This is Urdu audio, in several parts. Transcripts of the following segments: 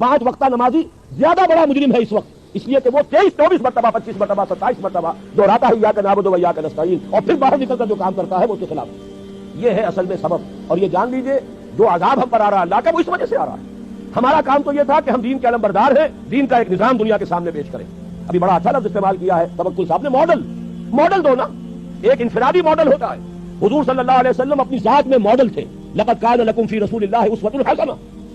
5 وقتہ نمازی زیادہ بڑا مجرم ہے اس وقت، اس لیے کہ وہ 23-24 مرتبہ 25 مرتبہ 27 مرتبہ دہراتا ہے ایاک نعبد و ایاک نستعین، اور پھر باہر نکل کر جو کام کرتا ہے وہ اس کے خلاف۔ یہ ہے اصل میں سبب، اور یہ جان لیجئے جو عذاب ہم پر آ رہا ہے اللہ کا وہ اس وجہ سے آ رہا ہے۔ ہمارا کام تو یہ تھا کہ ہم دین کے علم بردار ہیں، دین کا ایک نظام دنیا کے سامنے پیش کریں۔ ابھی بڑا اچھا لفظ استعمال کیا ہے توکل صاحب نے، ماڈل دو نا، ایک انفرادی ماڈل ہوتا ہے۔ حضور صلی اللہ علیہ وسلم اپنی ذات میں ماڈل تھے، لقد کان لکم فی رسول اللہ اسوۃ حسنہ،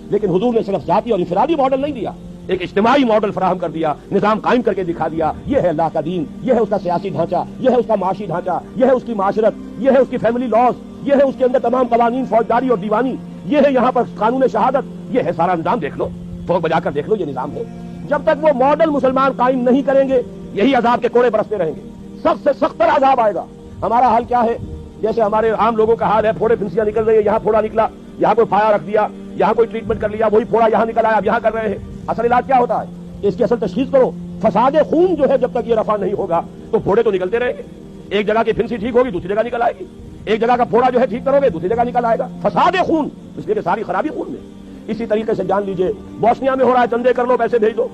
لیکن حضور نے صرف ذاتی اور انفرادی ماڈل نہیں دیا، ایک اجتماعی ماڈل فراہم کر دیا، نظام قائم کر کے دکھا دیا۔ یہ ہے اللہ کا دین، یہ ہے اس کا سیاسی ڈھانچہ، یہ ہے اس کا معاشی ڈھانچہ، یہ ہے اس کی معاشرت، یہ ہے اس کی فیملی لاز، یہ ہے اس کے اندر تمام قوانین فوجداری اور دیوانی، یہ ہے یہاں پر قانون شہادت، یہ ہے سارا نظام۔ دیکھ لو، فوق بجا کر دیکھ لو، یہ نظام ہے۔ جب تک وہ ماڈل مسلمان قائم نہیں کریں گے یہی عذاب کے کوڑے برستے رہیں گے، سخت سے سخت تر عذاب آئے گا۔ ہمارا حال کیا ہے؟ جیسے ہمارے عام لوگوں کا حال ہے، پھوڑے پھنسیاں نکل رہی ہے، یہاں پھوڑا نکلا، یہاں کوئی پھایا رکھ دیا، یہاں کوئی ٹریٹمنٹ کر لیا، وہی پھوڑا یہاں نکل آیا، اب یہاں کر رہے ہیں۔ اصل علاج کیا ہوتا ہے؟ اس کی اصل تشخیص کرو۔ فساد خون جو ہے جب تک یہ رفع نہیں ہوگا تو پھوڑے تو نکلتے رہیں گے، ایک جگہ کی پھنسی ٹھیک ہوگی دوسری جگہ نکل آئے گی، ایک جگہ کا پھوڑا جو ہے ٹھیک کرو گے دوسری جگہ نکل آئے گا۔ فساد خون، اس لیے کہ ساری خرابی خون میں۔ اسی طریقے سے جان لیجئے بوسنیا میں ہو رہا ہے، چندے کر لو پیسے بھیج دو،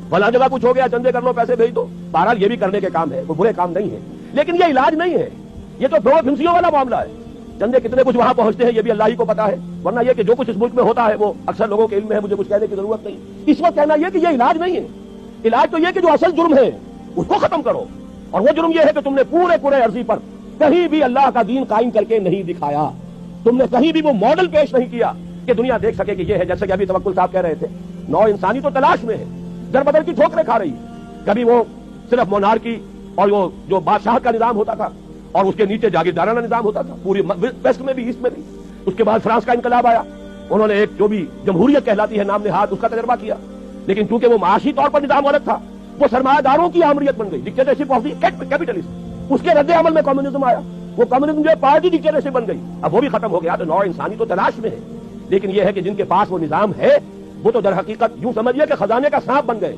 فلاں جگہ کچھ ہو گیا چندے کر لو پیسے بھیج دو۔ بہرحال یہ بھی کرنے کے کام ہے، کوئی برے کام نہیں ہے، لیکن یہ علاج نہیں ہے، یہ تو پھوڑ پھنسیوں والا معاملہ ہے۔ چندے کتنے کچھ وہاں پہنچتے ہیں یہ بھی اللہ ہی کو پتا ہے، ورنہ یہ کہ جو کچھ اس ملک میں ہوتا ہے وہ اکثر لوگوں کے علم میں ہے، مجھے کچھ کہنے کی ضرورت نہیں۔ اس وقت کہنا یہ کہ یہ علاج نہیں ہے، علاج تو یہ کہ جو اصل جرم ہے اس کو ختم کرو، اور وہ جرم یہ ہے کہ تم نے پورے عرضی پر کہیں بھی اللہ کا دین قائم کر کے نہیں دکھایا، تم نے کہیں بھی وہ ماڈل پیش نہیں کیا کہ دنیا دیکھ سکے کہ یہ ہے۔ جیسے کہ ابھی توکل صاحب کہہ رہے تھے، نو انسانی تو تلاش میں ہے، در بدر کی ٹھوکریں کھا رہی ہے۔ کبھی وہ صرف مونارکی اور وہ جو بادشاہ کا نظام ہوتا تھا اور اس کے نیچے جاگیردارانہ نظام ہوتا تھا، پوری ویسٹ میں بھی ایسٹ میں بھی۔ اس کے بعد فرانس کا انقلاب آیا، انہوں نے ایک جو بھی جمہوریت کہلاتی ہے نام نہاد اس کا تجربہ کیا، لیکن چونکہ وہ معاشی طور پر نظام غلط تھا، وہ سرمایہ داروں کی آمریت بن گئی، ڈکٹیٹرشپ آف دی کیپٹلسٹ۔ اس کے رد عمل میں کمیونزم آیا، وہ کمیونزم جو پارٹی ڈکٹیٹرشپ بن گئی، اب وہ بھی ختم ہو گیا۔ تو نو انسانی تو تلاش میں ہے، لیکن یہ ہے کہ جن کے پاس وہ نظام ہے وہ تو در حقیقت یوں سمجھیے کہ خزانے کا سانپ بن گئے۔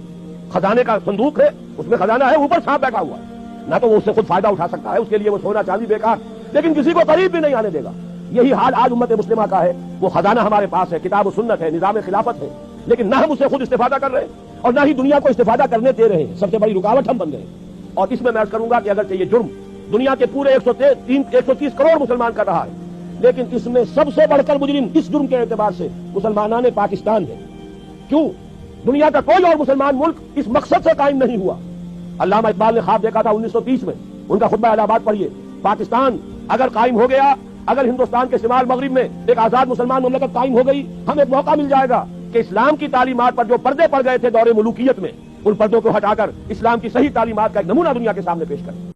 خزانے کا صندوق ہے، اس میں خزانہ ہے، اوپر سانپ بیٹھا ہوا ہے، نہ تو وہ اس سے خود فائدہ اٹھا سکتا ہے، اس کے لیے وہ سونا چاندی بیکار، لیکن کسی کو قریب بھی نہیں آنے دے گا۔ یہی حال آج امت مسلمہ کا ہے، وہ خزانہ ہمارے پاس ہے، کتاب و سنت ہے، نظام خلافت ہے، لیکن نہ ہم اس سے خود استفادہ کر رہے ہیں اور نہ ہی دنیا کو استفادہ کرنے دے رہے ہیں۔ سب سے بڑی رکاوٹ ہم بن گئے۔ اور اس میں عرض کروں گا کہ اگرچہ یہ جرم دنیا کے پورے 130 کروڑ مسلمان کر رہا ہے، لیکن اس میں سب سے بڑھ کر مجرم اس جرم کے اعتبار سے مسلمانان پاکستان ہے۔ کیوں؟ دنیا کا کوئی اور مسلمان ملک اس مقصد سے قائم نہیں ہوا۔ علامہ اقبال نے خواب دیکھا تھا 1930 میں، ان کا خطبہ الہ آباد پڑھیے، پاکستان اگر قائم ہو گیا، اگر ہندوستان کے شمال مغرب میں ایک آزاد مسلمان مملکت قائم ہو گئی، ہمیں ایک موقع مل جائے گا کہ اسلام کی تعلیمات پر جو پردے پڑ گئے تھے دور ملوکیت میں، ان پردوں کو ہٹا کر اسلام کی صحیح تعلیمات کا ایک نمونہ دنیا کے سامنے پیش کریں۔